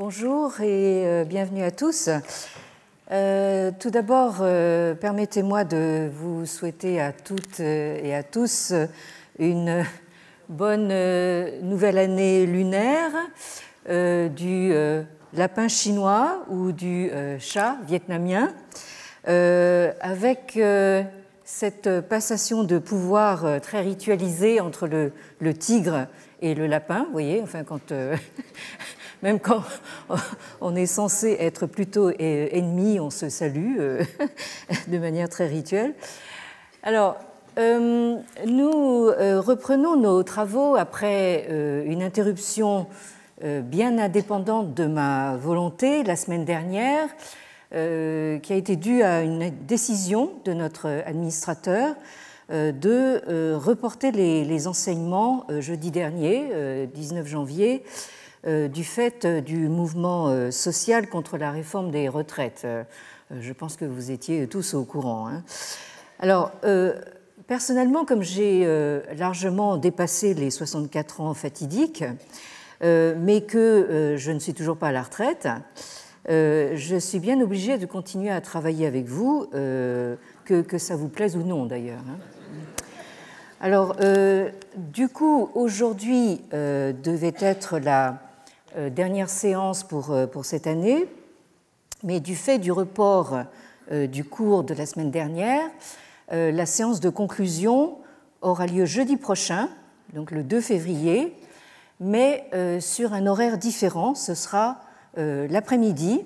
Bonjour et bienvenue à tous. Tout d'abord, permettez-moi de vous souhaiter à toutes et à tous une bonne nouvelle année lunaire du lapin chinois ou du chat vietnamien, avec cette passation de pouvoir très ritualisée entre le tigre et le lapin. Vous voyez, enfin, même quand on est censé être plutôt ennemis, on se salue de manière très rituelle. Alors, nous reprenons nos travaux après une interruption bien indépendante de ma volonté la semaine dernière, qui a été due à une décision de notre administrateur de reporter les enseignements jeudi dernier, 19 janvier, du fait du mouvement social contre la réforme des retraites. Je pense que vous étiez tous au courant. Alors, personnellement, comme j'ai largement dépassé les 64 ans fatidiques, mais que je ne suis toujours pas à la retraite, je suis bien obligée de continuer à travailler avec vous, que ça vous plaise ou non d'ailleurs. Alors, du coup, aujourd'hui devait être la dernière séance pour cette année, mais du fait du report du cours de la semaine dernière, la séance de conclusion aura lieu jeudi prochain, donc le 2 février, mais sur un horaire différent. Ce sera l'après-midi,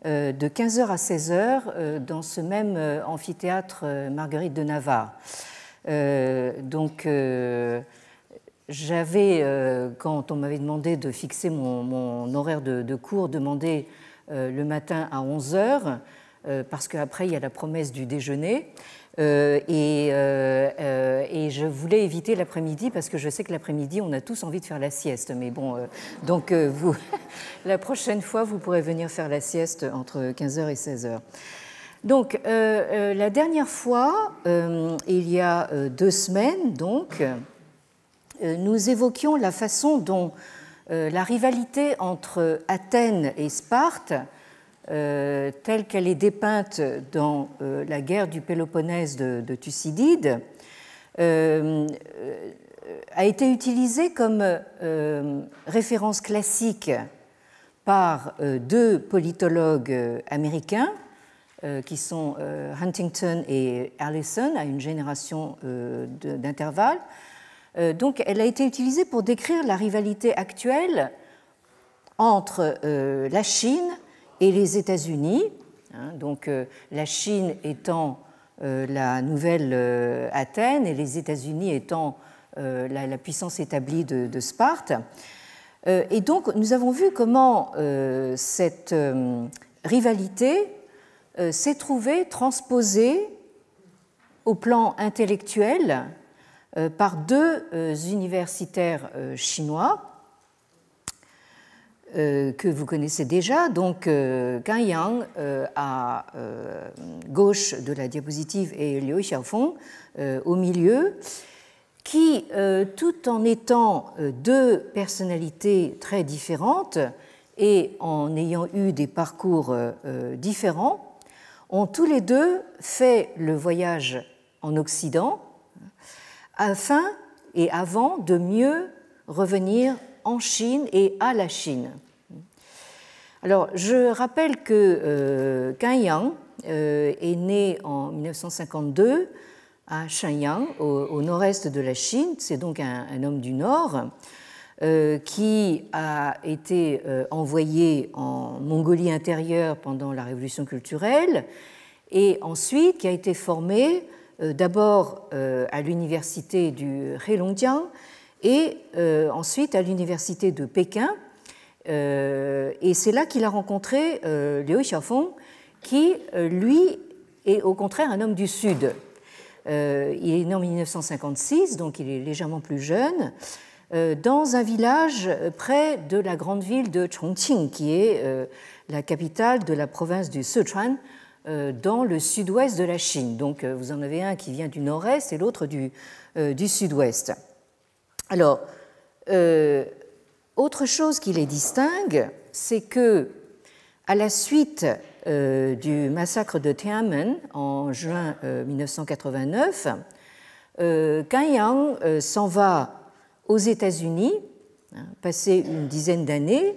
de 15h à 16h, dans ce même amphithéâtre Marguerite de Navarre. Donc, j'avais, quand on m'avait demandé de fixer mon horaire de cours, demandé le matin à 11h, parce qu'après, il y a la promesse du déjeuner. Et je voulais éviter l'après-midi, parce que je sais que l'après-midi, on a tous envie de faire la sieste. Mais bon, donc, vous, la prochaine fois, vous pourrez venir faire la sieste entre 15h et 16h. Donc, la dernière fois, il y a 2 semaines, donc, nous évoquions la façon dont la rivalité entre Athènes et Sparte, telle qu'elle est dépeinte dans la guerre du Péloponnèse de Thucydide, a été utilisée comme référence classique par 2 politologues américains, qui sont Huntington et Allison, à une génération d'intervalle. Donc, elle a été utilisée pour décrire la rivalité actuelle entre la Chine et les États-Unis. Donc, la Chine étant la nouvelle Athènes et les États-Unis étant la puissance établie de Sparte. Et donc, nous avons vu comment cette rivalité s'est trouvée transposée au plan intellectuel par 2 universitaires chinois que vous connaissez déjà, donc Gan Yang à gauche de la diapositive et Liu Xiaofeng au milieu, qui, tout en étant 2 personnalités très différentes et en ayant eu des parcours différents, ont tous les 2 fait le voyage en Occident afin et avant de mieux revenir en Chine et à la Chine. Alors, je rappelle que Gan Yang est né en 1952 à Shenyang, au nord-est de la Chine. C'est donc un homme du Nord qui a été envoyé en Mongolie intérieure pendant la Révolution culturelle et ensuite qui a été formé d'abord à l'université du Heilongjiang et ensuite à l'université de Pékin. Et c'est là qu'il a rencontré Liu Xiaofeng, qui, lui, est au contraire un homme du Sud. Il est né en 1956, donc il est légèrement plus jeune, dans un village près de la grande ville de Chongqing, qui est la capitale de la province du Sichuan, dans le sud-ouest de la Chine. Donc vous en avez un qui vient du nord-est et l'autre du sud-ouest. Alors, autre chose qui les distingue, c'est que, à la suite du massacre de Tiananmen en juin 1989, Kan Yang s'en va aux États-Unis, passer une dizaine d'années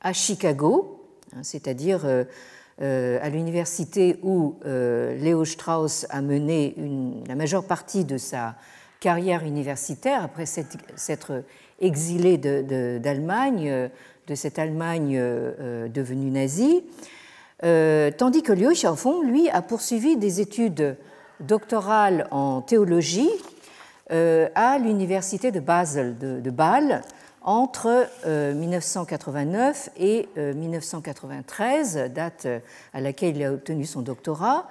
à Chicago, c'est-à-dire à l'université où Léo Strauss a mené la majeure partie de sa carrière universitaire après s'être exilé d'Allemagne, de cette Allemagne devenue nazie, tandis que Liu Xiaofeng, lui, a poursuivi des études doctorales en théologie à l'université de Basel, de Bâle, entre 1989 et 1993, date à laquelle il a obtenu son doctorat,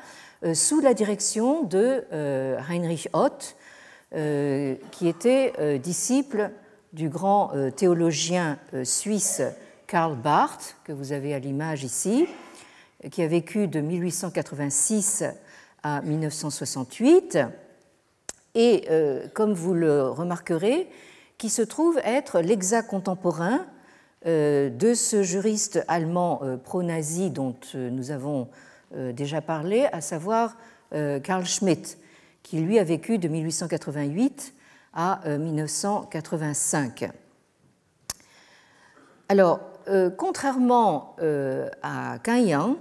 sous la direction de Heinrich Ott, qui était disciple du grand théologien suisse Karl Barth, que vous avez à l'image ici, qui a vécu de 1886 à 1968, et comme vous le remarquerez, qui se trouve être l'exact contemporain de ce juriste allemand pro-nazi dont nous avons déjà parlé, à savoir Carl Schmitt, qui lui a vécu de 1888 à 1985. Alors, contrairement à Kan Yang,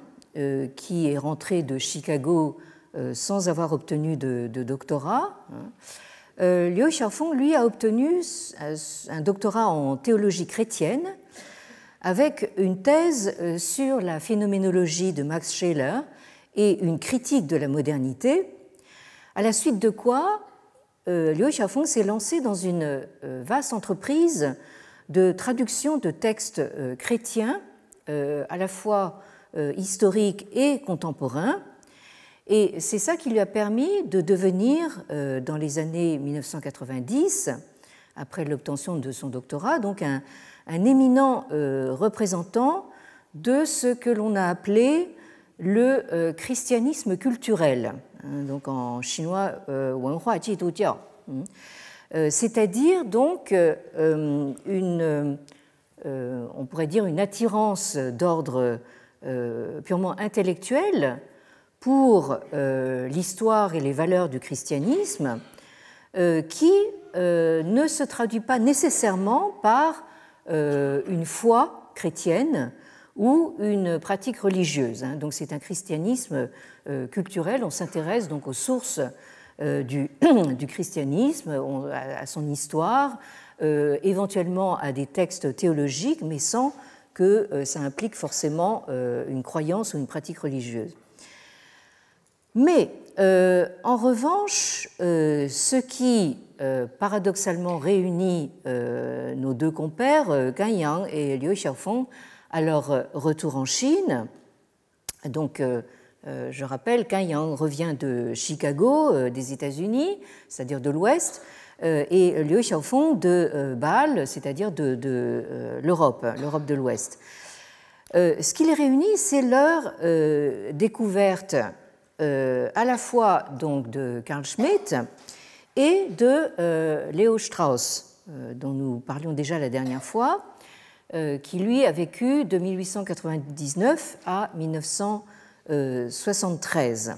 qui est rentré de Chicago sans avoir obtenu de doctorat, Liu Xiaofeng, lui, a obtenu un doctorat en théologie chrétienne avec une thèse sur la phénoménologie de Max Scheler et une critique de la modernité, à la suite de quoi Liu Xiaofeng s'est lancé dans une vaste entreprise de traduction de textes chrétiens, à la fois historiques et contemporains. Et c'est ça qui lui a permis de devenir, dans les années 1990, après l'obtention de son doctorat, donc un éminent représentant de ce que l'on a appelé le christianisme culturel, donc en chinois Wenhua Jidu Jiao, c'est-à-dire donc on pourrait dire une attirance d'ordre purement intellectuel pour l'histoire et les valeurs du christianisme qui ne se traduit pas nécessairement par une foi chrétienne ou une pratique religieuse. Donc c'est un christianisme culturel, on s'intéresse donc aux sources du christianisme, à son histoire, éventuellement à des textes théologiques, mais sans que ça implique forcément une croyance ou une pratique religieuse. Mais en revanche, ce qui paradoxalement réunit nos deux compères, Kan Yang et Liu Xiaofeng, à leur retour en Chine, donc je rappelle, Kan Yang revient de Chicago, des États-Unis, c'est-à-dire de l'Ouest, et Liu Xiaofeng de Bâle, c'est-à-dire de l'Europe de l'Ouest. Ce qui les réunit, c'est leur découverte à la fois donc de Carl Schmitt et de Léo Strauss, dont nous parlions déjà la dernière fois, qui lui a vécu de 1899 à 1973.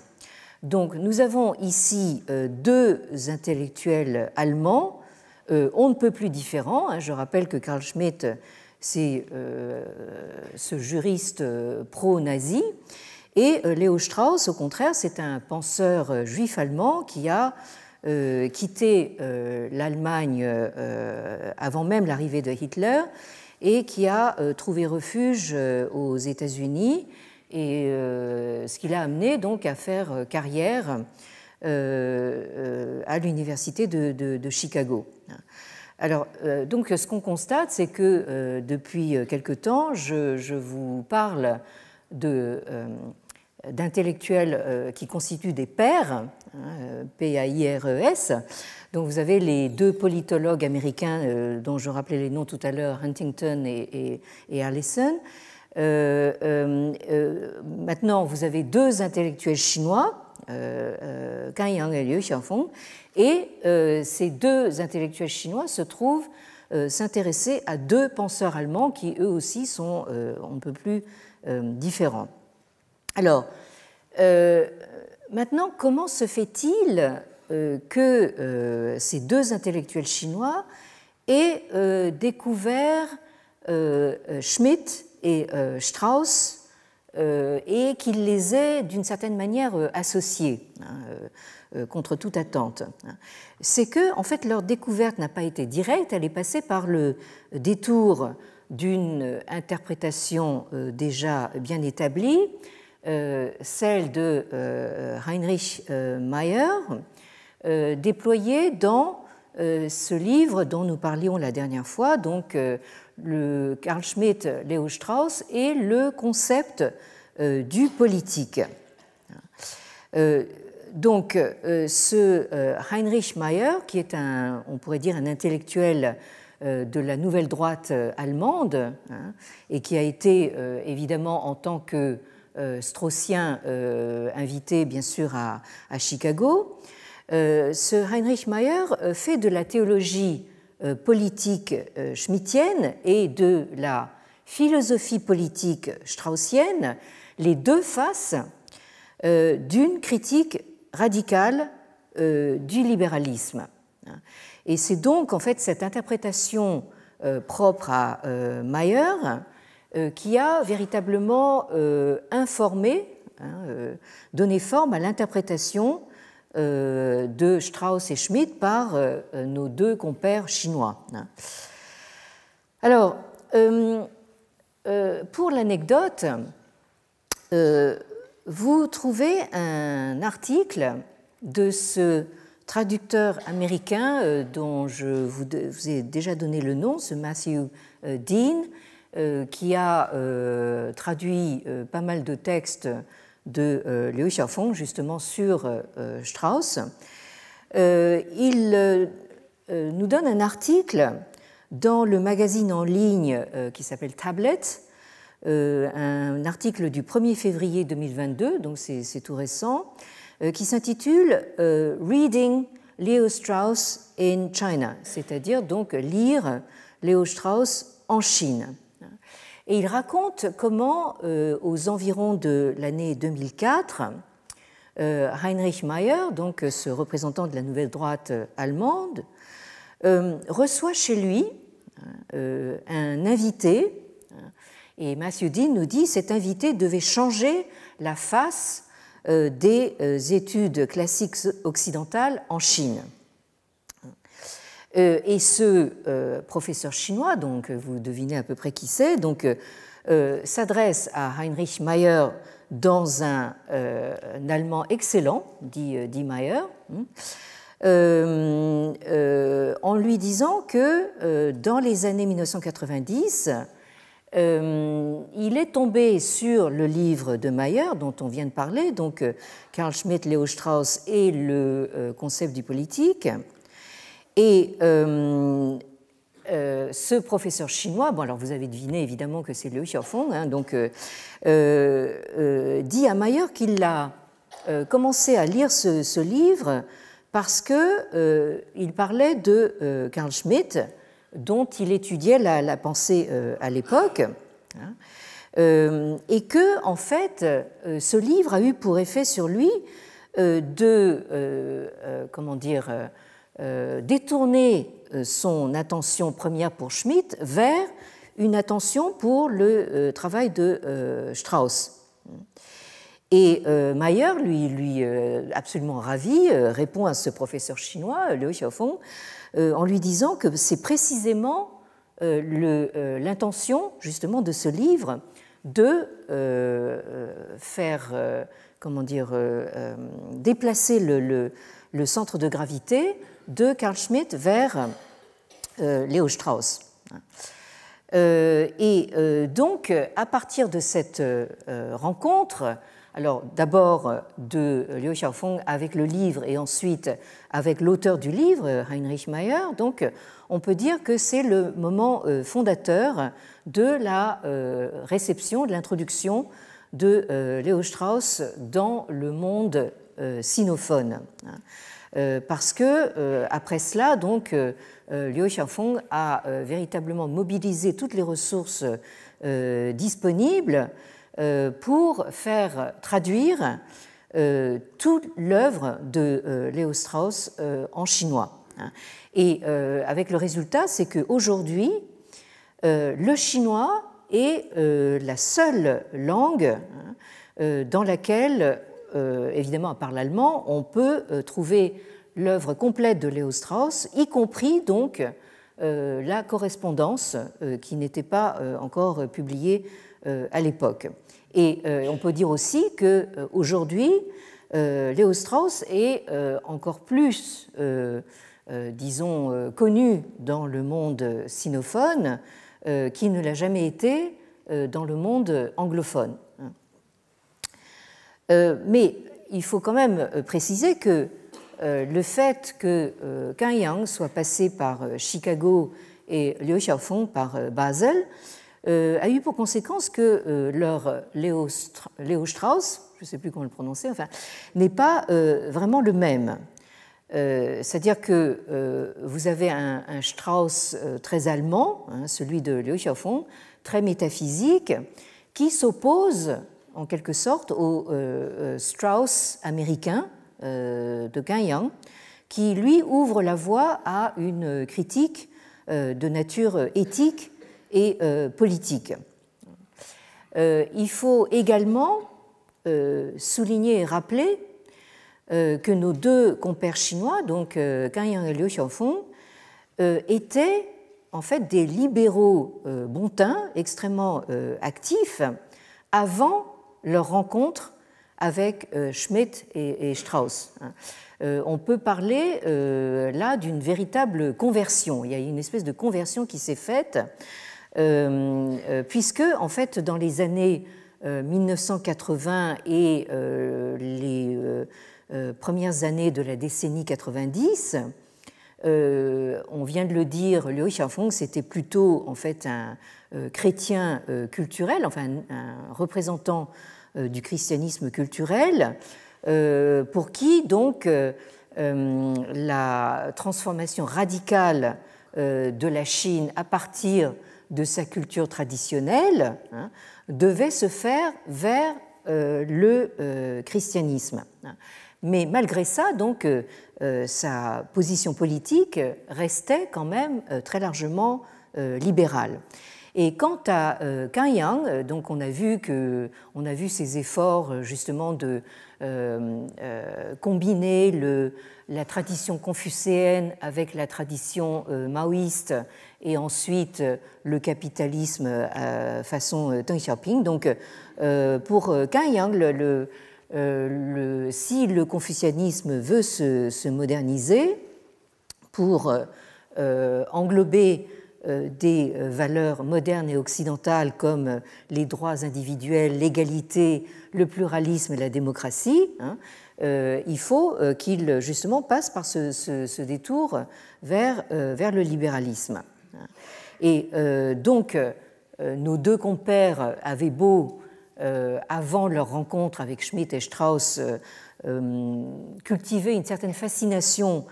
Donc nous avons ici deux intellectuels allemands, on ne peut plus différents. Je rappelle que Carl Schmitt, c'est ce juriste pro-nazi, et Léo Strauss, au contraire, c'est un penseur juif allemand qui a quitté l'Allemagne avant même l'arrivée de Hitler et qui a trouvé refuge aux États-Unis, et ce qui l'a amené donc à faire carrière à l'université de Chicago. Alors, donc, ce qu'on constate, c'est que depuis quelque temps, je vous parle d'intellectuels qui constituent des pairs, P-A-I-R-E-S. Donc vous avez les deux politologues américains dont je rappelais les noms tout à l'heure, Huntington et Allison. Maintenant, vous avez deux intellectuels chinois, Kan Yang et Liu Xiaofeng, et ces deux intellectuels chinois se trouvent s'intéresser à deux penseurs allemands qui eux aussi sont on ne peut plus différents. Alors, maintenant, comment se fait-il que ces deux intellectuels chinois aient découvert Schmitt et Strauss et qu'ils les aient d'une certaine manière associés contre toute attente? C'est que, en fait, leur découverte n'a pas été directe, elle est passée par le détour d'une interprétation déjà bien établie, celle de Heinrich Mayer, déployée dans ce livre dont nous parlions la dernière fois, donc le Carl Schmitt, Leo Strauss et le concept du politique. Donc, ce Heinrich Mayer, qui est on pourrait dire un intellectuel de la nouvelle droite allemande, et qui a été évidemment en tant que straussien invité bien sûr à Chicago, ce Heinrich Mayer fait de la théologie politique schmittienne et de la philosophie politique straussienne les deux faces d'une critique radicale du libéralisme. Et c'est donc en fait cette interprétation propre à Mayer qui a véritablement informé, donné forme à l'interprétation de Strauss et Schmitt par nos deux compères chinois. Alors, pour l'anecdote, vous trouvez un article de ce traducteur américain dont je vous ai déjà donné le nom, ce Matthew Dean, qui a traduit pas mal de textes de Liu Xiaofeng justement sur Strauss. Il nous donne un article dans le magazine en ligne qui s'appelle Tablet, un article du 1er février 2022, donc c'est tout récent, qui s'intitule Reading Leo Strauss in China, c'est-à-dire donc lire Leo Strauss en Chine. Et il raconte comment, aux environs de l'année 2004, Heinrich Mayer, donc ce représentant de la nouvelle droite allemande, reçoit chez lui un invité, et Matthew Dean nous dit que cet invité devait changer la face des études classiques occidentales en Chine. Et ce professeur chinois, donc vous devinez à peu près qui c'est, donc s'adresse à Heinrich Mayer dans un allemand excellent, dit Mayer, en lui disant que dans les années 1990, il est tombé sur le livre de Mayer dont on vient de parler, donc Carl Schmitt, Leo Strauss et le concept du politique. Et ce professeur chinois, bon alors vous avez deviné évidemment que c'est Liu Xiaofeng, donc dit à Mayer qu'il a commencé à lire ce livre parce que il parlait de Carl Schmitt, dont il étudiait la pensée à l'époque, et que en fait ce livre a eu pour effet sur lui de détourner son attention première pour Schmitt vers une attention pour le travail de Strauss. Et Mayer, lui absolument ravi, répond à ce professeur chinois, Liu Xiaofeng, en lui disant que c'est précisément l'intention justement de ce livre de faire déplacer le centre de gravité de Carl Schmitt vers Leo Strauss. Donc, à partir de cette rencontre, alors d'abord de Liu Xiaofeng avec le livre et ensuite avec l'auteur du livre, Heinrich Mayer, donc on peut dire que c'est le moment fondateur de la réception, de l'introduction de Leo Strauss dans le monde sinophone. Parce que, après cela, donc, Liu Xiaofeng a véritablement mobilisé toutes les ressources disponibles pour faire traduire toute l'œuvre de Léo Strauss en chinois. Et avec le résultat, c'est qu'aujourd'hui, le chinois est la seule langue dans laquelle, évidemment à part l'allemand, on peut trouver l'œuvre complète de Léo Strauss, y compris donc la correspondance qui n'était pas encore publiée à l'époque. Et on peut dire aussi qu'aujourd'hui, Léo Strauss est encore plus, disons, connu dans le monde sinophone qu'il ne l'a jamais été dans le monde anglophone. Mais il faut quand même préciser que le fait que Kan Yang soit passé par Chicago et Liu Xiaofeng par Basel a eu pour conséquence que leur Léo Strauss, je ne sais plus comment le prononcer, enfin, n'est pas vraiment le même. C'est-à-dire que vous avez un Strauss très allemand, celui de Liu Xiaofeng, très métaphysique, qui s'oppose en quelque sorte au Strauss américain de Kan Yang, qui lui ouvre la voie à une critique de nature éthique et politique. Il faut également souligner et rappeler que nos deux compères chinois, donc Kan Yang et Liu Xiaofeng, étaient en fait des libéraux bontins, extrêmement actifs, avant leur rencontre avec Schmitt et Strauss. On peut parler là d'une véritable conversion. Il y a une espèce de conversion qui s'est faite, puisque en fait dans les années 1980 et les premières années de la décennie 90, on vient de le dire, Liu Xiaofeng c'était plutôt en fait un chrétien culturel, enfin un représentant du christianisme culturel, pour qui donc la transformation radicale de la Chine à partir de sa culture traditionnelle devait se faire vers le christianisme. Mais malgré ça, donc, sa position politique restait quand même très largement libérale. Et quant à Kan Yang, donc on a vu ses efforts justement de combiner la tradition confucéenne avec la tradition maoïste et ensuite le capitalisme façon Deng Xiaoping. Donc pour Kan Yang, si le confucianisme veut se moderniser pour englober des valeurs modernes et occidentales comme les droits individuels, l'égalité, le pluralisme et la démocratie, il faut qu'il justement passe par ce détour vers le libéralisme. Et donc, nos deux compères avaient beau, avant leur rencontre avec Schmitt et Strauss, cultiver une certaine fascination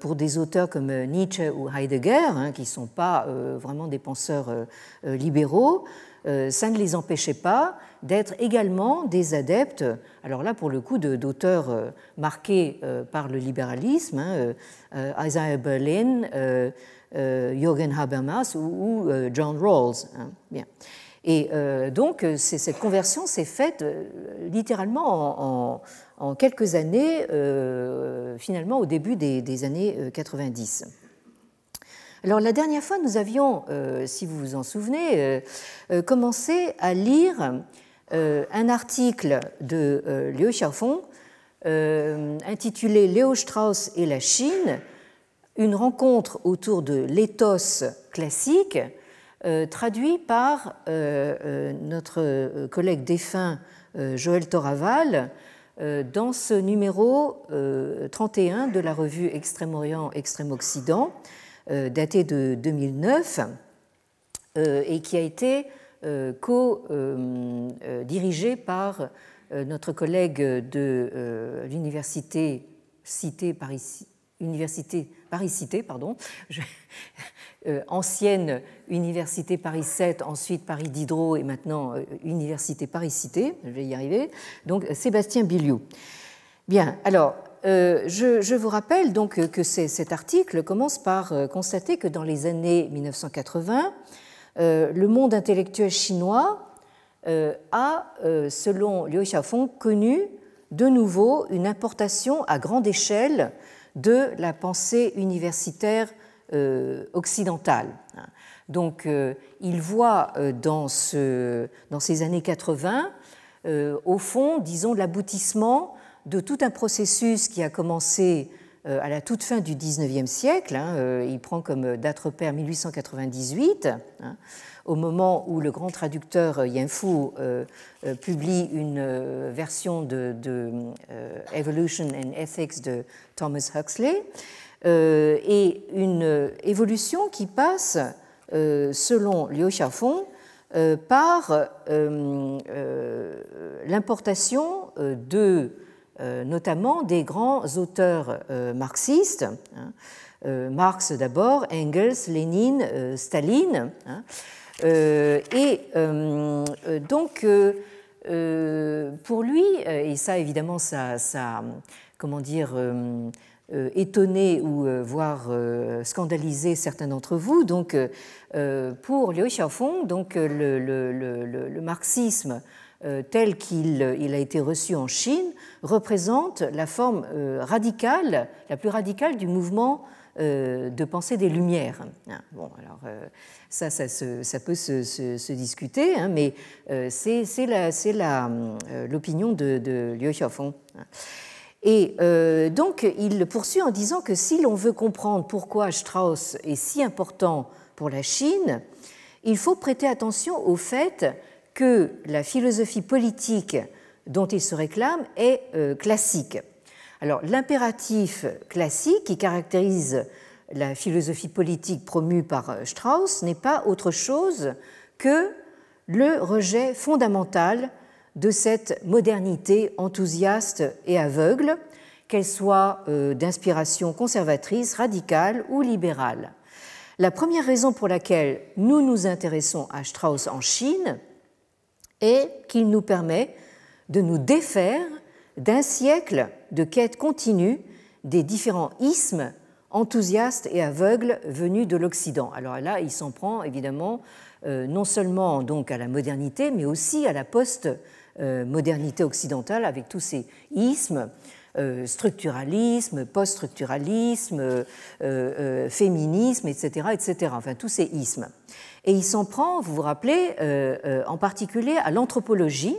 pour des auteurs comme Nietzsche ou Heidegger, qui ne sont pas vraiment des penseurs libéraux, ça ne les empêchait pas d'être également des adeptes, alors là pour le coup d'auteurs marqués par le libéralisme, Isaiah Berlin, Jürgen Habermas ou John Rawls. Bien. Et donc cette conversion s'est faite littéralement en quelques années, finalement au début des années 90. Alors la dernière fois, nous avions, si vous vous en souvenez, commencé à lire un article de Liu Xiaofeng intitulé Léo Strauss et la Chine, une rencontre autour de l'éthos classique, traduit par notre collègue défunt Joël Toraval dans ce numéro 31 de la revue Extrême-Orient, Extrême-Occident, daté de 2009, et qui a été co-dirigé par notre collègue de l'université Paris-Cité, pardon, ancienne Université Paris 7, ensuite Paris Diderot et maintenant Université Paris-Cité, je vais y arriver, donc Sébastien Billiou. Bien, alors, je vous rappelle donc que cet article commence par constater que dans les années 1980, le monde intellectuel chinois a, selon Liu Xiaofeng, connu de nouveau une importation à grande échelle de la pensée universitaire occidentale. Donc, il voit dans ces années 80, au fond, disons, l'aboutissement de tout un processus qui a commencé à la toute fin du XIXe siècle. Il prend comme date repère 1898, au moment où le grand traducteur Yan Fu publie une version de Evolution and Ethics de Thomas Huxley, et une évolution qui passe, selon Liu Xiaofeng, par l'importation notamment des grands auteurs marxistes, Marx d'abord, Engels, Lénine, Staline, et donc pour lui, et ça évidemment ça comment dire, étonné ou voire scandalisé certains d'entre vous, donc pour Liu Xiaofeng, donc le marxisme tel qu'il a été reçu en Chine, représente la forme radicale, la plus radicale du mouvement de pensée des Lumières. Bon, alors ça peut se discuter, mais c'est l'opinion de Liu Xiaofeng. Et donc, il poursuit en disant que si l'on veut comprendre pourquoi Strauss est si important pour la Chine, il faut prêter attention au fait que la philosophie politique dont il se réclame est classique. Alors, l'impératif classique qui caractérise la philosophie politique promue par Strauss n'est pas autre chose que le rejet fondamental de cette modernité enthousiaste et aveugle, qu'elle soit d'inspiration conservatrice, radicale ou libérale. La première raison pour laquelle nous nous intéressons à Strauss en Chine est qu'il nous permet de nous défaire d'un siècle de quête continue des différents ismes enthousiastes et aveugles venus de l'Occident. Alors là, il s'en prend évidemment non seulement donc à la modernité, mais aussi à la post-modernité occidentale avec tous ces ismes, structuralisme, post-structuralisme, féminisme, etc., etc., enfin tous ces ismes. Et il s'en prend, vous vous rappelez, en particulier à l'anthropologie.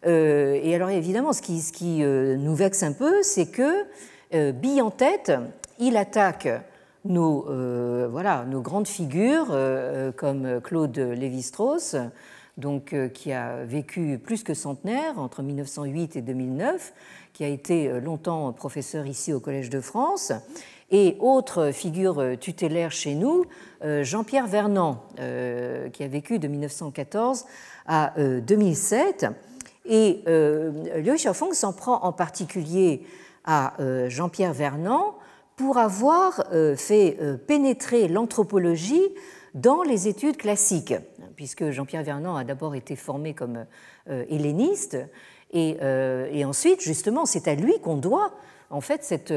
Et alors évidemment, ce qui nous vexe un peu, c'est que, bille en tête, il attaque nos grandes figures comme Claude Lévi-Strauss, donc, qui a vécu plus que centenaire entre 1908 et 2009, qui a été longtemps professeur ici au Collège de France, et autre figure tutélaire chez nous, Jean-Pierre Vernant, qui a vécu de 1914 à 2007. Et Liu Xiaofeng s'en prend en particulier à Jean-Pierre Vernant pour avoir fait pénétrer l'anthropologie dans les études classiques, puisque Jean-Pierre Vernant a d'abord été formé comme helléniste, et ensuite, justement, c'est à lui qu'on doit en fait cette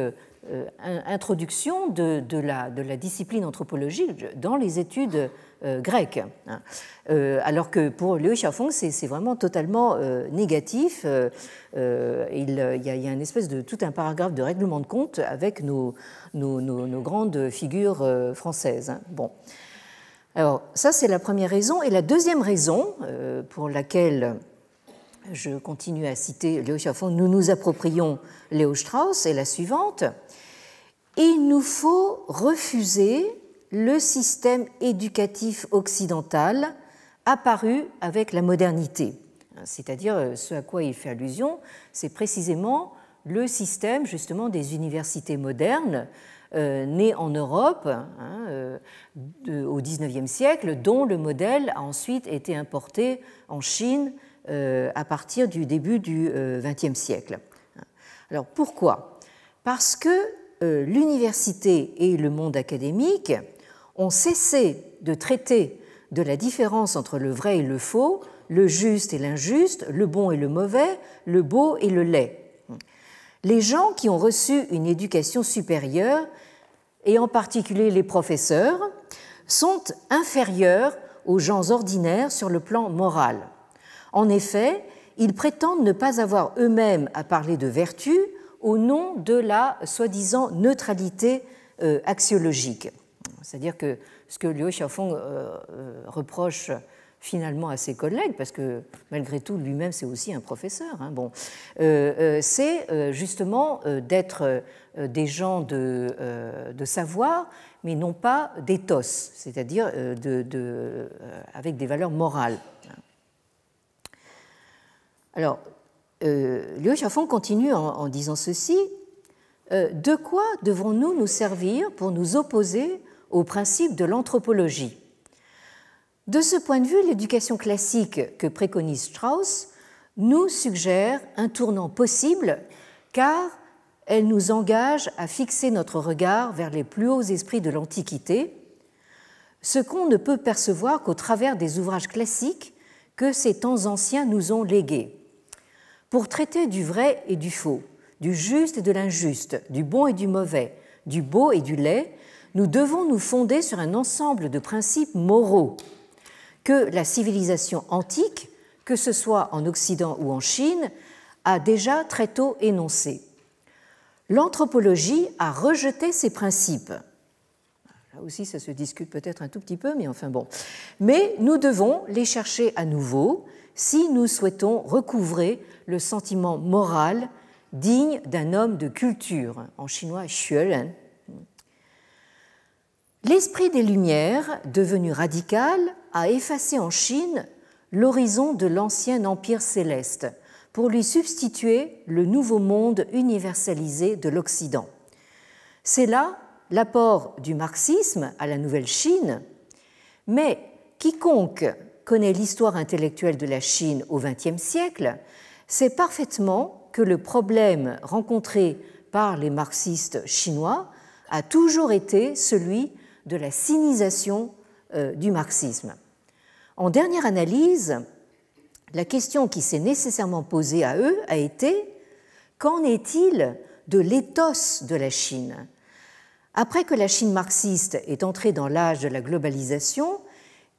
introduction de la discipline anthropologique dans les études grecques. Alors que pour Liu Xiaofeng, c'est vraiment totalement négatif. Il y a une espèce de tout un paragraphe de règlement de compte avec nos grandes figures françaises. Bon. Alors, ça, c'est la première raison. Et la deuxième raison pour laquelle je continue à citer Liu Xiaofeng, nous nous approprions Léo Strauss, est la suivante. Il nous faut refuser le système éducatif occidental apparu avec la modernité. C'est-à-dire, ce à quoi il fait allusion, c'est précisément le système justement des universités modernes nées en Europe au XIXe siècle, dont le modèle a ensuite été importé en Chine à partir du début du XXe siècle. Alors pourquoi? Parce que l'université et le monde académique ont cessé de traiter de la différence entre le vrai et le faux, le juste et l'injuste, le bon et le mauvais, le beau et le laid. Les gens qui ont reçu une éducation supérieure, et en particulier les professeurs, sont inférieurs aux gens ordinaires sur le plan moral. En effet, ils prétendent ne pas avoir eux-mêmes à parler de vertu au nom de la soi-disant neutralité axiologique. C'est-à-dire que ce que Liu Xiaofeng reproche finalement à ses collègues, parce que malgré tout, lui-même, c'est aussi un professeur, hein, bon, c'est justement d'être des gens de savoir, mais non pas d'éthos, c'est-à-dire avec des valeurs morales. Alors, Liu Xiaofeng continue en disant ceci: de quoi devrons-nous nous servir pour nous opposer au principe de l'anthropologie? De ce point de vue, l'éducation classique que préconise Strauss nous suggère un tournant possible, car elle nous engage à fixer notre regard vers les plus hauts esprits de l'Antiquité, ce qu'on ne peut percevoir qu'au travers des ouvrages classiques que ces temps anciens nous ont légués. Pour traiter du vrai et du faux, du juste et de l'injuste, du bon et du mauvais, du beau et du laid, nous devons nous fonder sur un ensemble de principes moraux que la civilisation antique, que ce soit en Occident ou en Chine, a déjà très tôt énoncés. L'anthropologie a rejeté ces principes. Là aussi, ça se discute peut-être un tout petit peu, mais enfin bon. Mais nous devons les chercher à nouveau si nous souhaitons recouvrer le sentiment moral digne d'un homme de culture, en chinois xueren. L'esprit des Lumières, devenu radical, a effacé en Chine l'horizon de l'ancien empire céleste pour lui substituer le nouveau monde universalisé de l'Occident. C'est là l'apport du marxisme à la Nouvelle Chine, mais quiconque connaît l'histoire intellectuelle de la Chine au XXe siècle sait parfaitement que le problème rencontré par les marxistes chinois a toujours été celui de la sinisation du marxisme. En dernière analyse, la question qui s'est nécessairement posée à eux a été: qu'en est-il de l'éthos de la Chine? Après que la Chine marxiste est entrée dans l'âge de la globalisation,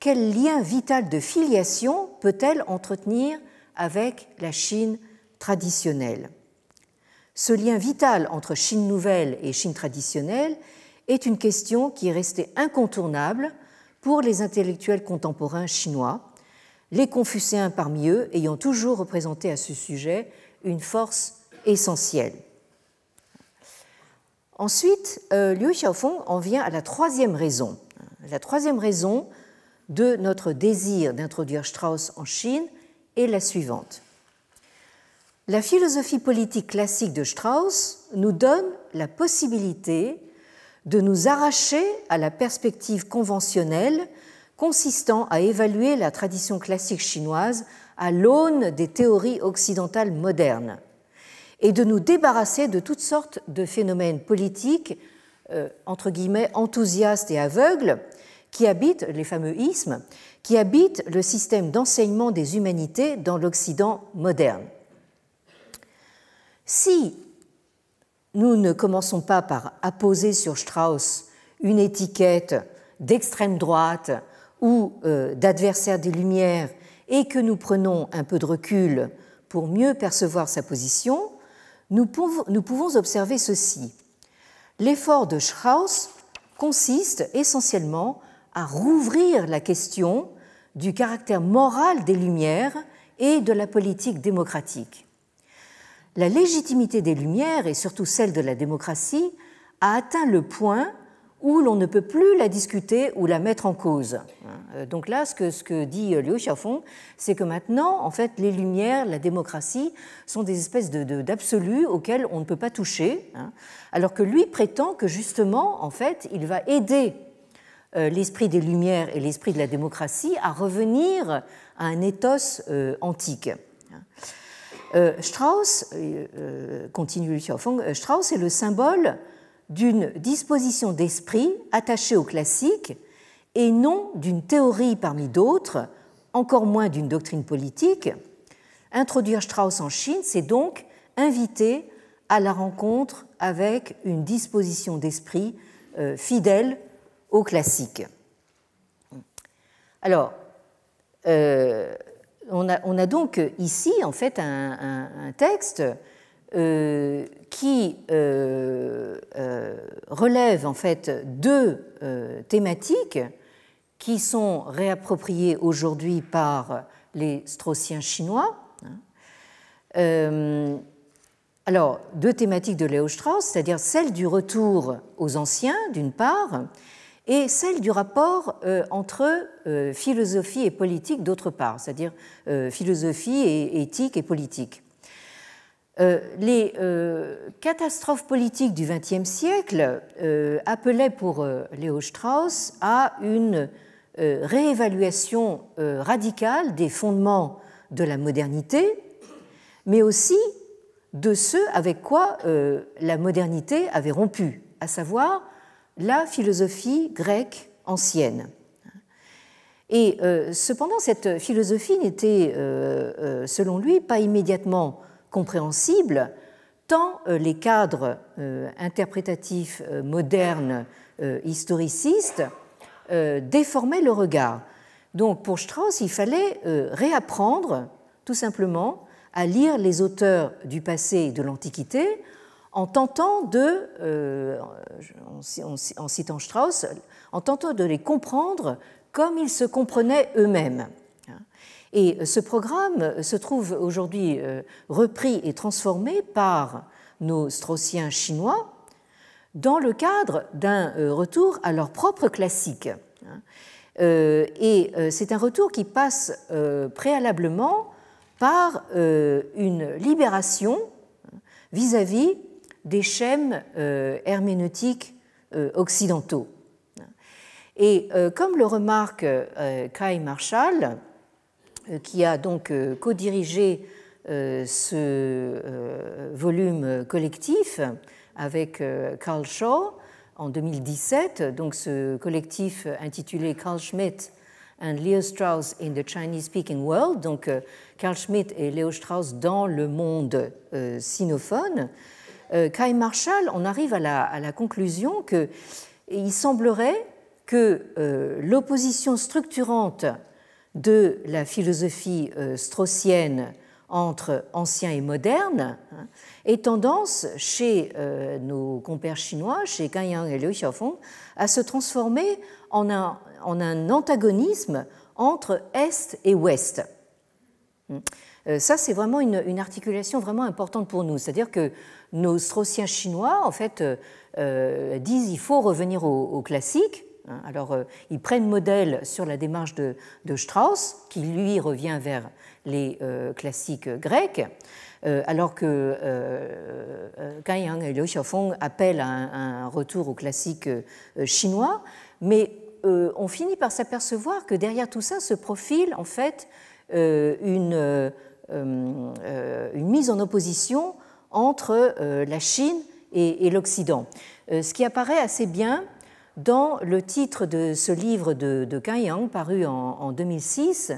quel lien vital de filiation peut-elle entretenir avec la Chine traditionnelle? Ce lien vital entre Chine nouvelle et Chine traditionnelle est une question qui est restée incontournable pour les intellectuels contemporains chinois, les Confucéens parmi eux ayant toujours représenté à ce sujet une force essentielle. Ensuite, Liu Xiaofeng en vient à la troisième raison. La troisième raison de notre désir d'introduire Strauss en Chine est la suivante. La philosophie politique classique de Strauss nous donne la possibilité de nous arracher à la perspective conventionnelle consistant à évaluer la tradition classique chinoise à l'aune des théories occidentales modernes et de nous débarrasser de toutes sortes de phénomènes politiques, entre guillemets, enthousiastes et aveugles, qui habitent, les fameux ismes, qui habitent le système d'enseignement des humanités dans l'Occident moderne. Si nous ne commençons pas par apposer sur Strauss une étiquette d'extrême droite ou d'adversaire des Lumières et que nous prenons un peu de recul pour mieux percevoir sa position, nous pouvons observer ceci. L'effort de Strauss consiste essentiellement à rouvrir la question du caractère moral des Lumières et de la politique démocratique. La légitimité des Lumières, et surtout celle de la démocratie, a atteint le point où l'on ne peut plus la discuter ou la mettre en cause. Donc là, ce que dit Liu Xiaofeng, c'est que maintenant, en fait, les Lumières, la démocratie, sont des espèces d'absolus auxquels on ne peut pas toucher, alors que lui prétend que justement, en fait, il va aider l'esprit des Lumières et l'esprit de la démocratie à revenir à un ethos antique. Strauss, continue Liu Xiaofeng, Strauss est le symbole d'une disposition d'esprit attachée au classique et non d'une théorie parmi d'autres, encore moins d'une doctrine politique. Introduire Strauss en Chine, c'est donc inviter à la rencontre avec une disposition d'esprit fidèle au classique. Alors, on a donc ici en fait un texte qui relève en fait deux thématiques qui sont réappropriées aujourd'hui par les straussiens chinois. Alors, deux thématiques de Léo Strauss, c'est-à-dire celle du retour aux anciens, d'une part, et celle du rapport entre philosophie et politique, d'autre part, c'est-à-dire philosophie et éthique et politique. Les catastrophes politiques du XXe siècle appelaient pour Léo Strauss à une réévaluation radicale des fondements de la modernité, mais aussi de ceux avec quoi la modernité avait rompu, à savoir la philosophie grecque ancienne. Et cependant, cette philosophie n'était, selon lui, pas immédiatement compréhensible, tant les cadres interprétatifs modernes historicistes déformaient le regard. Donc pour Strauss, il fallait réapprendre tout simplement à lire les auteurs du passé et de l'Antiquité en tentant de, en citant Strauss, en tentant de les comprendre comme ils se comprenaient eux-mêmes. Et ce programme se trouve aujourd'hui repris et transformé par nos straussiens chinois dans le cadre d'un retour à leur propre classique. Et c'est un retour qui passe préalablement par une libération vis-à-vis des schèmes herméneutiques occidentaux. Et comme le remarque Kai Marshall, qui a donc co-dirigé ce volume collectif avec Carl Shaw en 2017, donc ce collectif intitulé Carl Schmitt and Leo Strauss in the Chinese-Speaking World, donc Carl Schmitt et Leo Strauss dans le monde sinophone. Kai Marshall, on arrive à la conclusion qu'il semblerait que l'opposition structurante de la philosophie straussienne entre ancien et moderne ait tendance chez nos compères chinois, chez Gan Yang et Liu Xiaofeng, à se transformer en un antagonisme entre Est et Ouest. Ça, c'est vraiment une articulation vraiment importante pour nous. C'est-à-dire que nos straussiens chinois, en fait, disent qu'il faut revenir au classique. Alors, ils prennent modèle sur la démarche de Strauss, qui lui revient vers les classiques grecs, alors que Gan Yang et Liu Xiaofeng appellent à un retour au classique chinois. Mais on finit par s'apercevoir que derrière tout ça se profile en fait une mise en opposition entre la Chine et l'Occident. Ce qui apparaît assez bien dans le titre de ce livre de Gan Yang paru en 2006,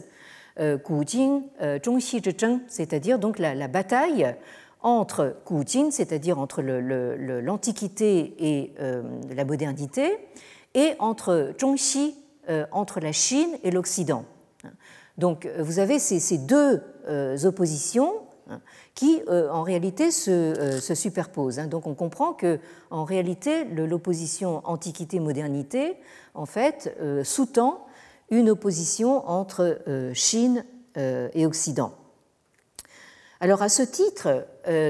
Gujing Zhongxi Zhezheng, c'est-à-dire donc la bataille entre Gujing, c'est-à-dire entre l'Antiquité et la modernité, et entre Zhongxi, entre la Chine et l'Occident. Donc vous avez ces deux oppositions qui en réalité se superposent. Donc on comprend que en réalité l'opposition antiquité-modernité en fait sous-tend une opposition entre Chine et Occident. Alors à ce titre,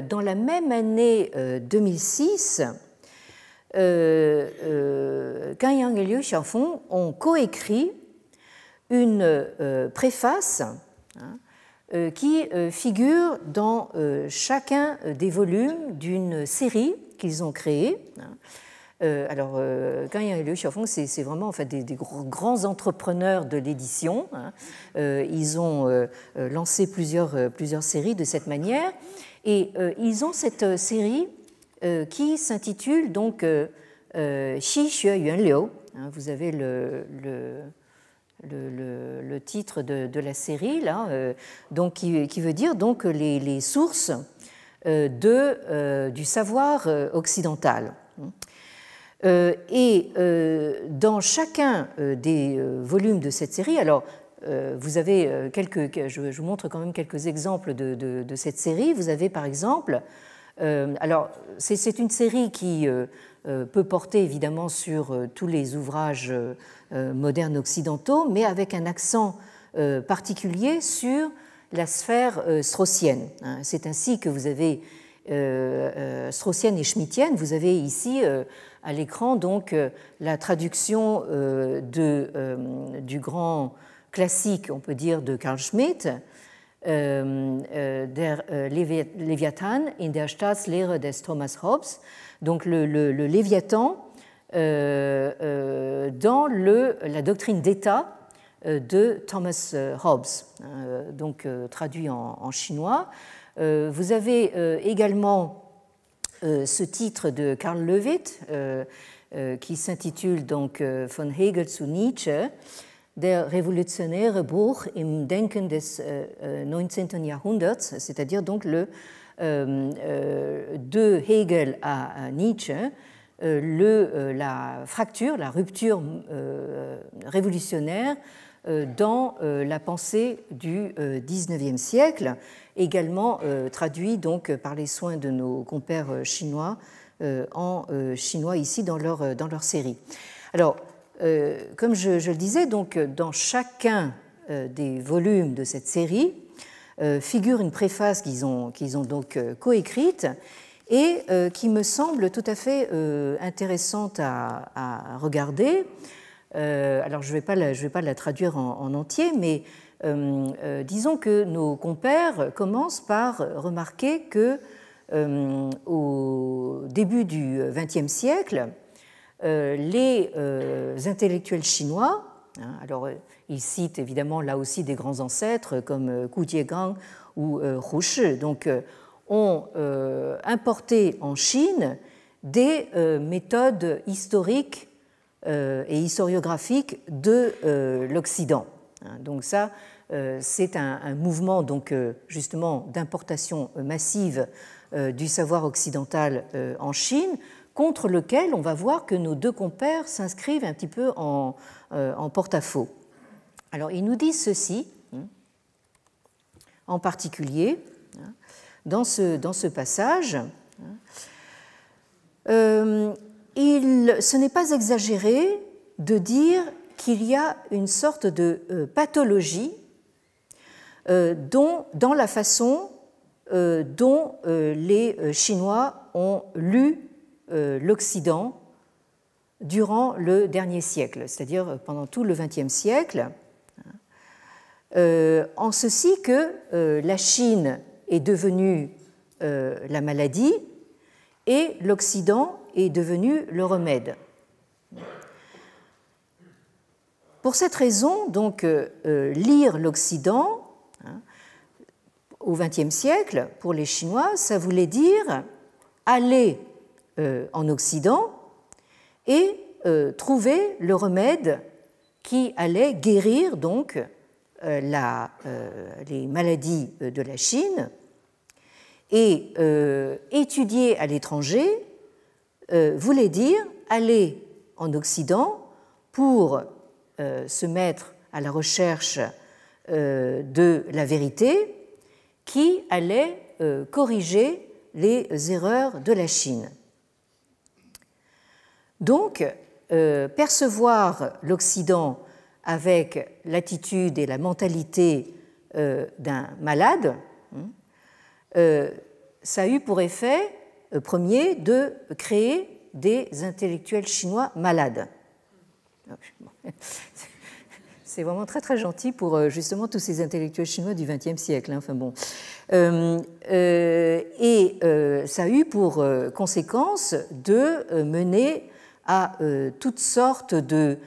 dans la même année 2006, Gan Yang et Liu Xiaofeng ont coécrit une préface qui figure dans chacun des volumes d'une série qu'ils ont créée, Alors, Gang et Liu Xiaofeng, c'est vraiment en fait, des grands entrepreneurs de l'édition. Hein. Ils ont lancé plusieurs séries de cette manière. Et ils ont cette série qui s'intitule donc Xi Xue Yuan Liu. Vous avez le titre de la série, là, donc, qui veut dire donc, les sources du savoir occidental. Et dans chacun des volumes de cette série, alors vous avez je vous montre quand même quelques exemples de cette série. Vous avez par exemple, alors c'est une série qui peut porter évidemment sur tous les ouvrages modernes occidentaux, mais avec un accent particulier sur la sphère straussienne. C'est ainsi que vous avez straussienne et schmittienne. Vous avez ici à l'écran donc la traduction du grand classique, on peut dire, de Carl Schmitt, Der Leviathan in der Staatslehre des Thomas Hobbes, donc le Léviathan dans la doctrine d'État de Thomas Hobbes, donc traduit en chinois. Vous avez également ce titre de Karl Löwit qui s'intitule donc Von Hegel zu Nietzsche, Der revolutionäre Bruch im Denken des 19. Jahrhunderts, c'est-à-dire donc de Hegel à Nietzsche, la fracture, la rupture révolutionnaire dans la pensée du XIXe siècle, également traduit donc par les soins de nos compères chinois en chinois ici dans leur série. Alors, comme je le disais, donc, dans chacun des volumes de cette série figure une préface qu'ils ont donc coécrite et qui me semble tout à fait intéressante à regarder. Alors, je ne vais pas la traduire en entier, mais disons que nos compères commencent par remarquer que au début du XXe siècle, les intellectuels chinois, alors ils citent évidemment là aussi des grands ancêtres comme Gu Jiegang ou Hu Shi, donc ont importé en Chine des méthodes historiques et historiographiques de l'Occident. Donc ça, c'est un mouvement donc justement d'importation massive du savoir occidental en Chine, contre lequel on va voir que nos deux compères s'inscrivent un petit peu en porte-à-faux. Alors, ils nous disent ceci, en particulier, dans ce passage. Ce n'est pas exagéré de dire qu'il y a une sorte de pathologie dans la façon dont les Chinois ont lu l'Occident durant le dernier siècle, c'est-à-dire pendant tout le XXe siècle, en ceci que la Chine est devenue la maladie et l'Occident est devenu le remède. Pour cette raison, donc, lire l'Occident au XXe siècle, pour les Chinois, ça voulait dire aller en Occident et trouver le remède qui allait guérir donc les maladies de la Chine, et étudier à l'étranger voulait dire aller en Occident pour se mettre à la recherche de la vérité qui allait corriger les erreurs de la Chine. Donc, percevoir l'Occident avec l'attitude et la mentalité d'un malade, ça a eu pour effet premier de créer des intellectuels chinois malades. C'est vraiment très très gentil pour justement tous ces intellectuels chinois du XXe siècle. Enfin bon. Et ça a eu pour conséquence de mener à toutes sortes de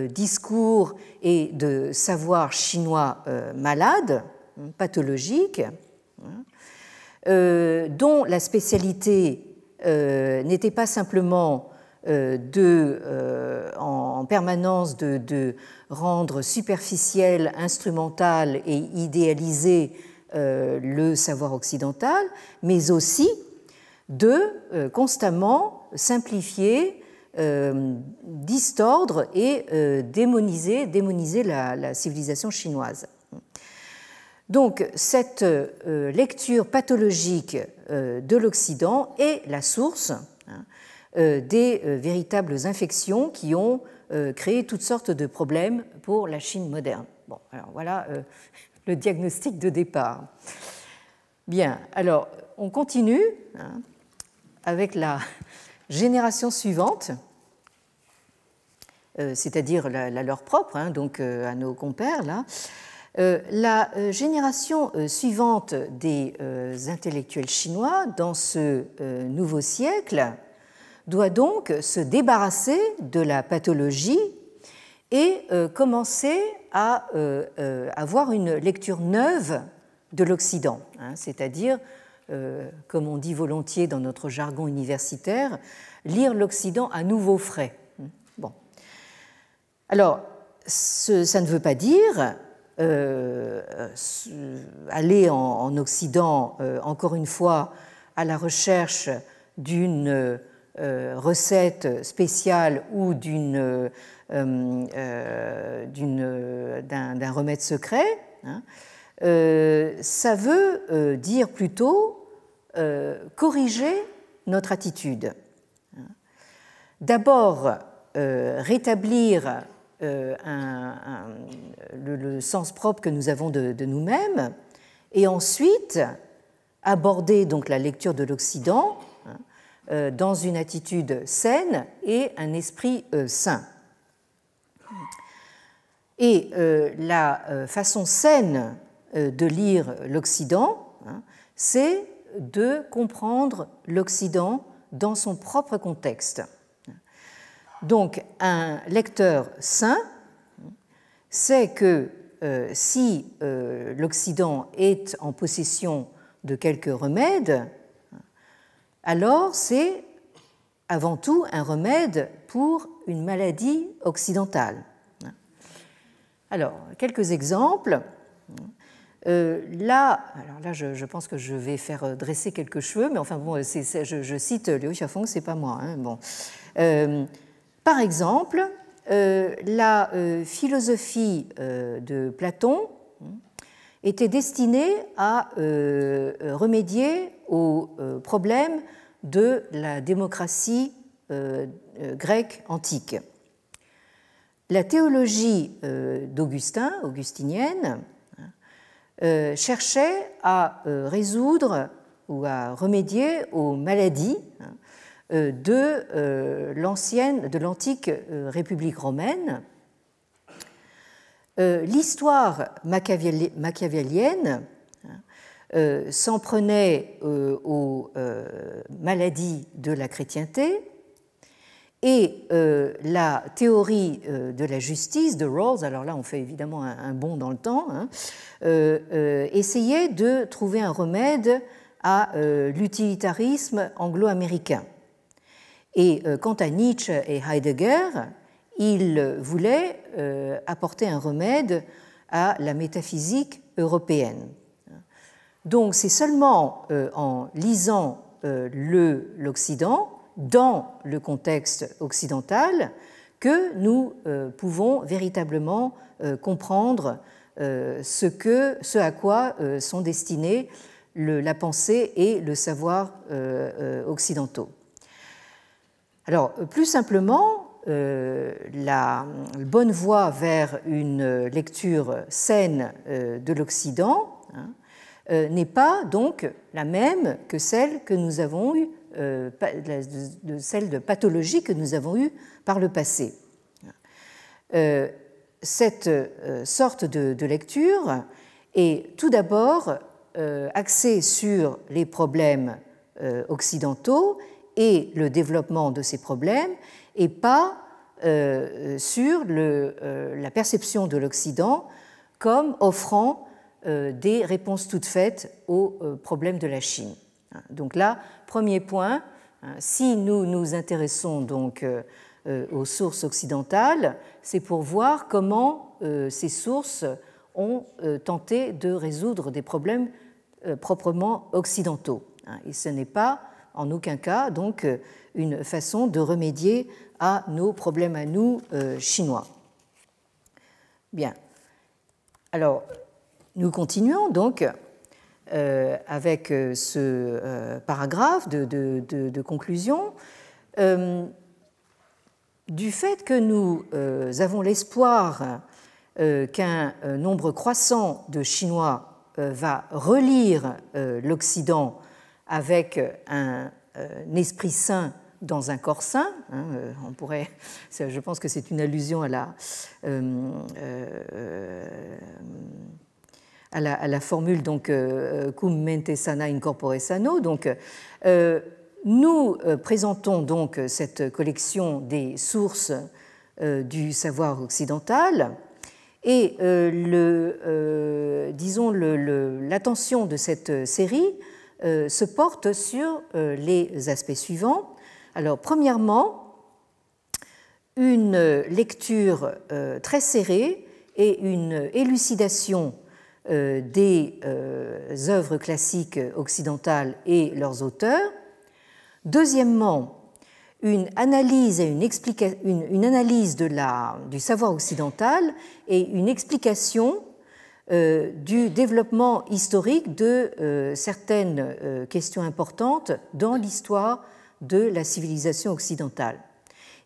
discours et de savoirs chinois malades, pathologiques, dont la spécialité n'était pas simplement en permanence de rendre superficiel, instrumental et idéalisé le savoir occidental, mais aussi de constamment simplifier, distordre et démoniser la civilisation chinoise. Donc cette lecture pathologique de l'Occident est la source des véritables infections qui ont créé toutes sortes de problèmes pour la Chine moderne. Bon, alors voilà le diagnostic de départ. Bien, alors on continue avec la génération suivante, c'est-à-dire la leur propre, donc à nos compères là. La génération suivante des intellectuels chinois dans ce nouveau siècle doit donc se débarrasser de la pathologie et commencer à avoir une lecture neuve de l'Occident, c'est-à-dire, comme on dit volontiers dans notre jargon universitaire, lire l'Occident à nouveau frais. Bon. Alors, ça ne veut pas dire aller en Occident, encore une fois, à la recherche d'une recette spéciale ou d'un remède secret. Ça veut dire plutôt corriger notre attitude. D'abord, rétablir le sens propre que nous avons de nous-mêmes, et ensuite aborder donc la lecture de l'Occident dans une attitude saine et un esprit sain. Et la façon saine de lire l'Occident, c'est de comprendre l'Occident dans son propre contexte. Donc, un lecteur sain sait que si l'Occident est en possession de quelques remèdes, alors c'est avant tout un remède pour une maladie occidentale. Alors, quelques exemples. Là, je pense que je vais faire dresser quelques cheveux, mais enfin bon, je cite Liu Xiaofeng, c'est pas moi. Bon. Par exemple, la philosophie de Platon était destinée à remédier au problème de la démocratie grecque antique. La théologie augustinienne, cherchait à résoudre ou à remédier aux maladies de l'antique République romaine. L'histoire machiavélienne s'en prenait aux maladies de la chrétienté, et la théorie de la justice de Rawls, alors là on fait évidemment un bond dans le temps, essayait de trouver un remède à l'utilitarisme anglo-américain. Et quant à Nietzsche et Heidegger, ils voulaient apporter un remède à la métaphysique européenne. Donc c'est seulement en lisant l'Occident, dans le contexte occidental, que nous pouvons véritablement comprendre ce à quoi sont destinés la pensée et le savoir occidentaux. Alors, plus simplement, la bonne voie vers une lecture saine de l'Occident n'est pas donc la même que celle que nous avons eue, celle de pathologie que nous avons eue par le passé. Cette sorte de lecture est tout d'abord axée sur les problèmes occidentaux et le développement de ces problèmes, et pas sur la perception de l'Occident comme offrant des réponses toutes faites aux problèmes de la Chine. Donc là, premier point, si nous nous intéressons donc aux sources occidentales, c'est pour voir comment ces sources ont tenté de résoudre des problèmes proprement occidentaux. Et ce n'est pas en aucun cas donc une façon de remédier à nos problèmes à nous chinois. Bien. Alors, nous continuons donc avec ce paragraphe de conclusion. Du fait que nous avons l'espoir qu'un nombre croissant de Chinois va relire l'Occident avec un esprit sain dans un corps sain, on pourrait, je pense que c'est une allusion à la formule donc cum mente sana in corpore sano. Donc nous présentons donc cette collection des sources du savoir occidental et disons l'attention de cette série se porte sur les aspects suivants. Alors, premièrement, une lecture très serrée et une élucidation des œuvres classiques occidentales et leurs auteurs. Deuxièmement, une analyse et une analyse du savoir occidental et une explication du développement historique de certaines questions importantes dans l'histoire de la civilisation occidentale.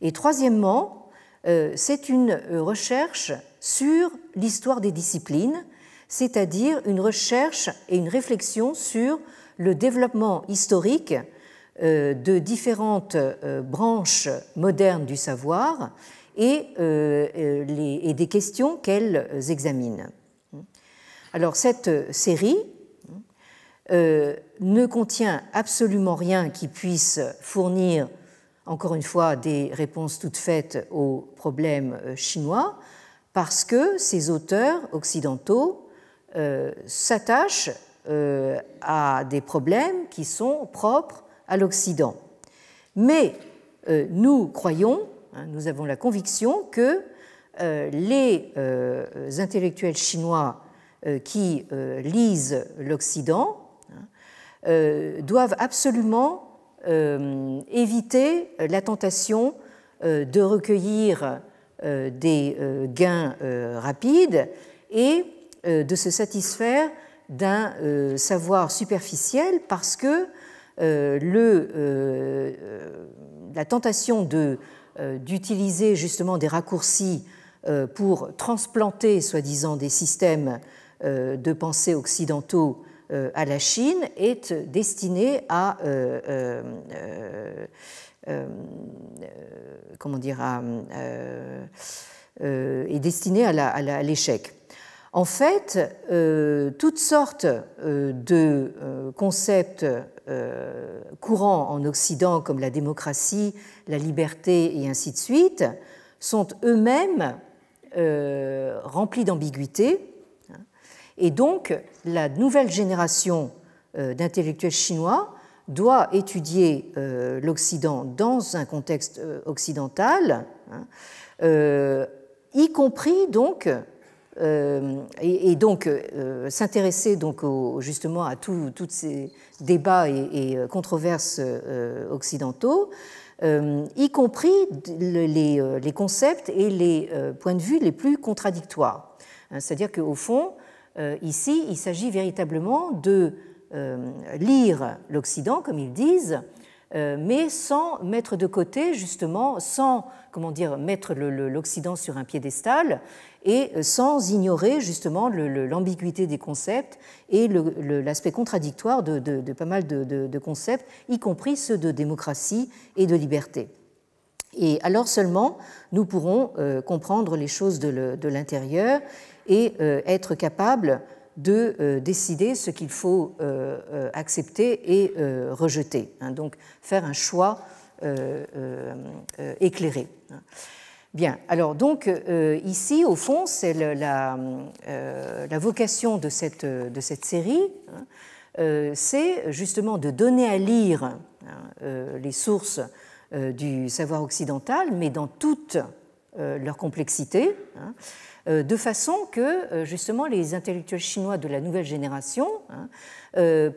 Et troisièmement, c'est une recherche sur l'histoire des disciplines, c'est-à-dire une recherche et une réflexion sur le développement historique de différentes branches modernes du savoir et des questions qu'elles examinent. Alors cette série ne contient absolument rien qui puisse fournir, encore une fois, des réponses toutes faites aux problèmes chinois, parce que ces auteurs occidentaux s'attachent à des problèmes qui sont propres à l'Occident. Mais nous croyons, nous avons la conviction que les intellectuels chinois qui lisent l'Occident doivent absolument éviter la tentation de recueillir des gains rapides et de se satisfaire d'un savoir superficiel parce que la tentation d'utiliser justement des raccourcis pour transplanter, soi-disant, des systèmes de pensée occidentaux à la Chine est destinée à est destinée à l'échec. En fait, toutes sortes de concepts courants en Occident, comme la démocratie, la liberté et ainsi de suite, sont eux-mêmes remplis d'ambiguïté. Et donc, la nouvelle génération d'intellectuels chinois doit étudier l'Occident dans un contexte occidental, y compris donc et donc s'intéresser donc justement à tous ces débats et controverses occidentaux, y compris les concepts et les points de vue les plus contradictoires. C'est-à-dire qu'au fond, ici, il s'agit véritablement de lire l'Occident, comme ils disent, mais sans mettre de côté, justement, sans mettre l'Occident sur un piédestal et sans ignorer justement l'ambiguïté des concepts et l'aspect contradictoire de pas mal de concepts, y compris ceux de démocratie et de liberté. Et alors seulement, nous pourrons comprendre les choses de l'intérieur et être capables de décider ce qu'il faut accepter et rejeter, hein, donc faire un choix éclairé. Bien, alors donc ici, au fond, c'est la vocation de cette série, hein, c'est justement de donner à lire, hein, les sources du savoir occidental, mais dans toute leur complexité, hein, de façon que justement les intellectuels chinois de la nouvelle génération, hein,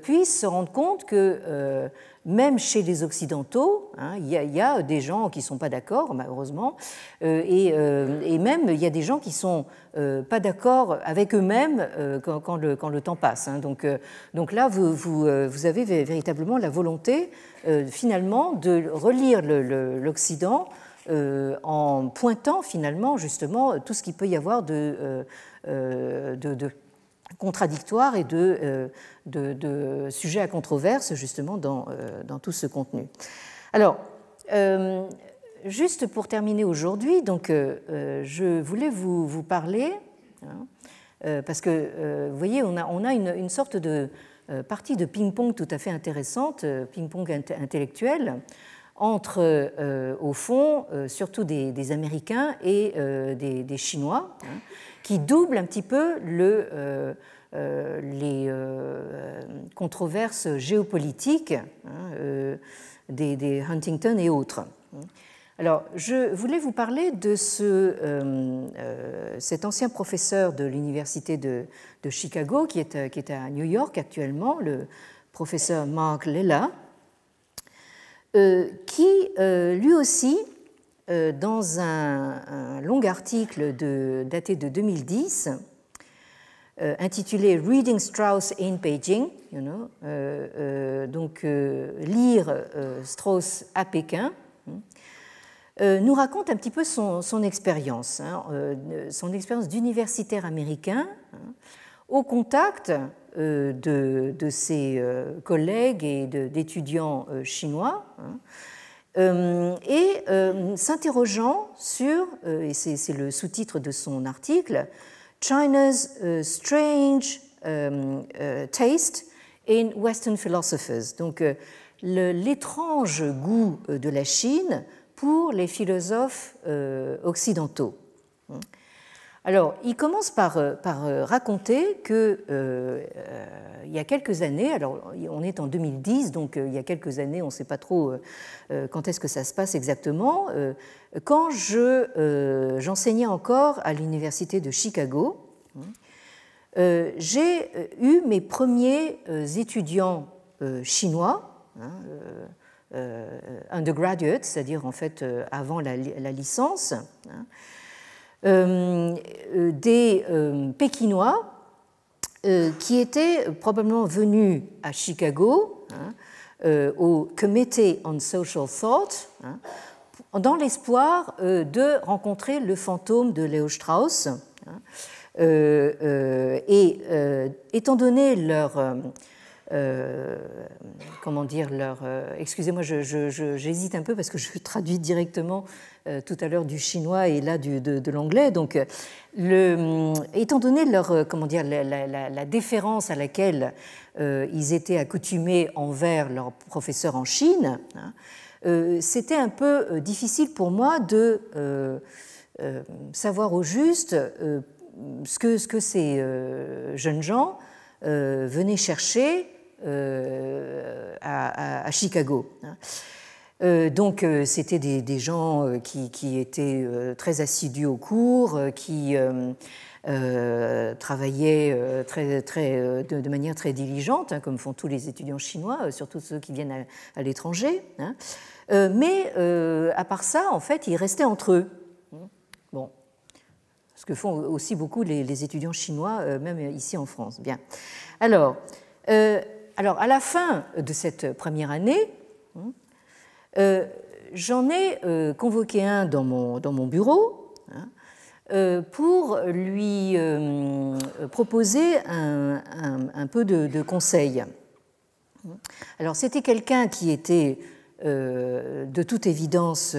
puissent se rendre compte que même chez les Occidentaux, hein, il y a des gens qui ne sont pas d'accord, malheureusement, et même il y a des gens qui ne sont pas d'accord avec eux-mêmes quand le temps passe. Hein. Donc là, vous avez véritablement la volonté, finalement, de relire l'Occident en pointant, finalement, justement, tout ce qu'il peut y avoir de contradictoire et de sujets à controverse, justement, dans tout ce contenu. Alors, juste pour terminer aujourd'hui, donc, je voulais vous parler, hein, parce que, vous voyez, on a une sorte de partie de ping-pong tout à fait intéressante, ping-pong intellectuel, entre, au fond, surtout des Américains et des Chinois, hein, qui double un petit peu les controverses géopolitiques, hein, des Huntington et autres. Alors, je voulais vous parler de cet ancien professeur de l'université de Chicago, qui est à New York actuellement, le professeur Mark Lella, qui, lui aussi, dans un long article daté de 2010, intitulé Reading Strauss in Beijing, donc lire Strauss à Pékin, nous raconte un petit peu son expérience, hein, son expérience d'universitaire américain, hein, au contact de ses collègues et d'étudiants chinois, hein, et s'interrogeant sur, et c'est le sous-titre de son article, China's strange taste in Western philosophers, donc l'étrange goût de la Chine pour les philosophes occidentaux. Alors, il commence par raconter que il y a quelques années, alors on est en 2010, donc il y a quelques années, on ne sait pas trop quand est-ce que ça se passe exactement, quand j'enseignais encore à l'université de Chicago, j'ai eu mes premiers étudiants chinois, hein, undergraduate, c'est-à-dire en fait avant la licence, hein, des Pékinois qui étaient probablement venus à Chicago, hein, au Committee on Social Thought, hein, dans l'espoir de rencontrer le fantôme de Léo Strauss. Hein, et étant donné leur comment dire, excusez-moi, j'hésite un peu parce que je traduis directement tout à l'heure du chinois et là de l'anglais. Donc, étant donné leur, comment dire, la déférence à laquelle ils étaient accoutumés envers leurs professeurs en Chine, hein, c'était un peu difficile pour moi de savoir au juste ce que ces jeunes gens venaient chercher à Chicago. Donc c'était des gens qui étaient très assidus aux cours, qui travaillaient de manière très diligente, hein, comme font tous les étudiants chinois, surtout ceux qui viennent à l'étranger. Hein. Mais à part ça, en fait, ils restaient entre eux. Bon, ce que font aussi beaucoup les étudiants chinois, même ici en France. Bien. Alors, à la fin de cette première année, j'en ai convoqué un dans mon bureau, hein, pour lui proposer un peu de conseils. Alors, c'était quelqu'un qui était de toute évidence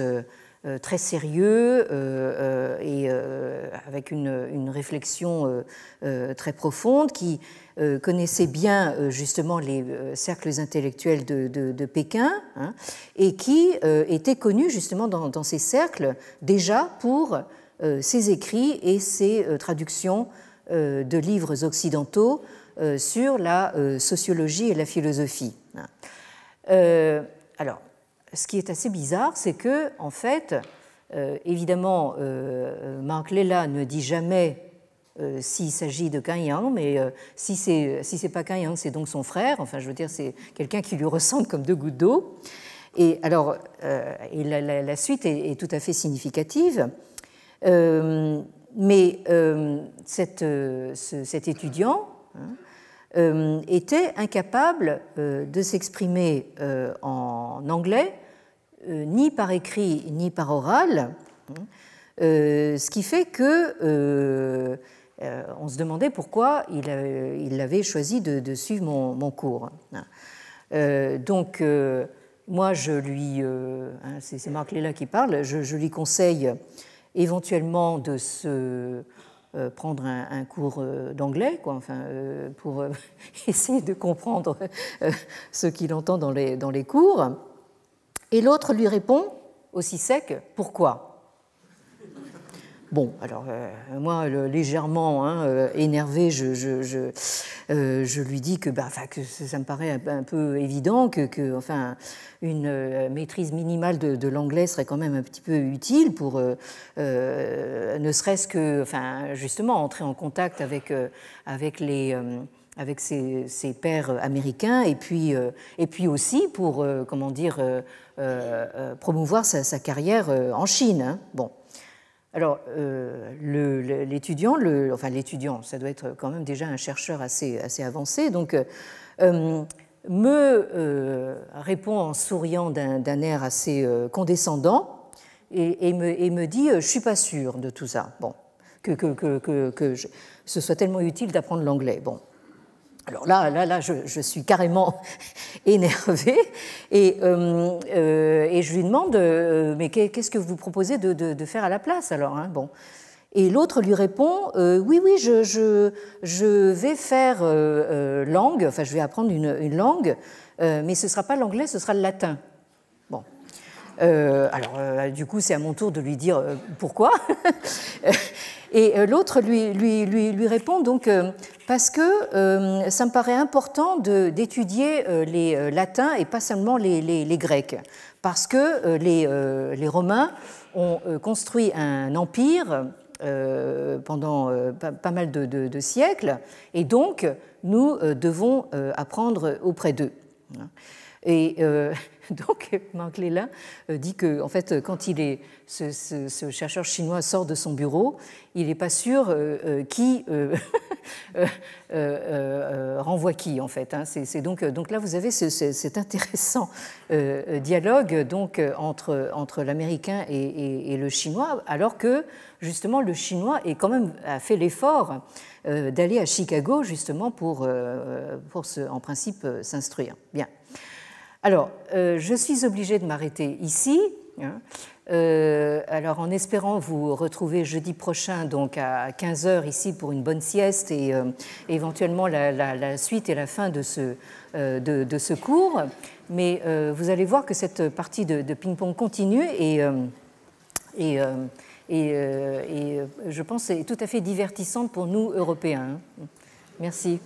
très sérieux et avec une réflexion très profonde, qui connaissait bien justement les cercles intellectuels de Pékin, hein, et qui était connu justement dans ces cercles déjà pour ses écrits et ses traductions de livres occidentaux sur la sociologie et la philosophie. Alors, ce qui est assez bizarre, c'est que, en fait, évidemment, Mark Lella ne dit jamais s'il s'agit de Kang Yang, mais si c'est pas Kang Yang, c'est donc son frère. Enfin, je veux dire, c'est quelqu'un qui lui ressemble comme deux gouttes d'eau. Et alors, et la suite est tout à fait significative. Mais cet étudiant, hein, était incapable de s'exprimer en anglais, ni par écrit ni par oral, ce qui fait que on se demandait pourquoi il avait choisi de suivre mon cours. Donc, moi, c'est Mark Lella qui parle, je lui conseille éventuellement de se prendre un cours d'anglais, enfin, pour essayer de comprendre ce qu'il entend dans les cours. Et l'autre lui répond aussi sec, pourquoi ? Bon, alors moi, légèrement énervé, je lui dis que ça me paraît un peu évident que enfin, une maîtrise minimale de l'anglais serait quand même un petit peu utile pour ne serait-ce que, enfin, justement, entrer en contact avec ses pairs américains et puis aussi pour promouvoir sa carrière en Chine. Hein. Bon. Alors, l'étudiant, ça doit être quand même déjà un chercheur assez avancé, donc me répond en souriant d'un air assez condescendant et me dit « je ne suis pas sûr de tout ça, bon, que ce soit tellement utile d'apprendre l'anglais. » Bon. Alors là, je suis carrément énervée et je lui demande mais qu'est-ce que vous proposez de faire à la place alors, hein, bon. Et l'autre lui répond oui, je vais faire langue, enfin je vais apprendre une langue, mais ce ne sera pas l'anglais, ce sera le latin. Bon. Alors du coup, c'est à mon tour de lui dire pourquoi. Et l'autre lui répond donc parce que ça me paraît important d'étudier les latins et pas seulement les grecs, parce que les Romains ont construit un empire pendant pas mal de siècles, et donc nous devons apprendre auprès d'eux. Et donc, Mark Lella dit que, en fait, quand ce chercheur chinois sort de son bureau, il n'est pas sûr qui renvoie qui, en fait. Hein. Donc là, vous avez cet intéressant dialogue donc, entre l'américain et le chinois, alors que, justement, le chinois a fait l'effort d'aller à Chicago, justement, pour en principe, s'instruire. Bien. Alors, je suis obligée de m'arrêter ici, hein, alors en espérant vous retrouver jeudi prochain donc à 15h ici pour une bonne sieste et éventuellement la suite et la fin de ce cours. Mais vous allez voir que cette partie de ping-pong continue et je pense est tout à fait divertissante pour nous, Européens. Merci.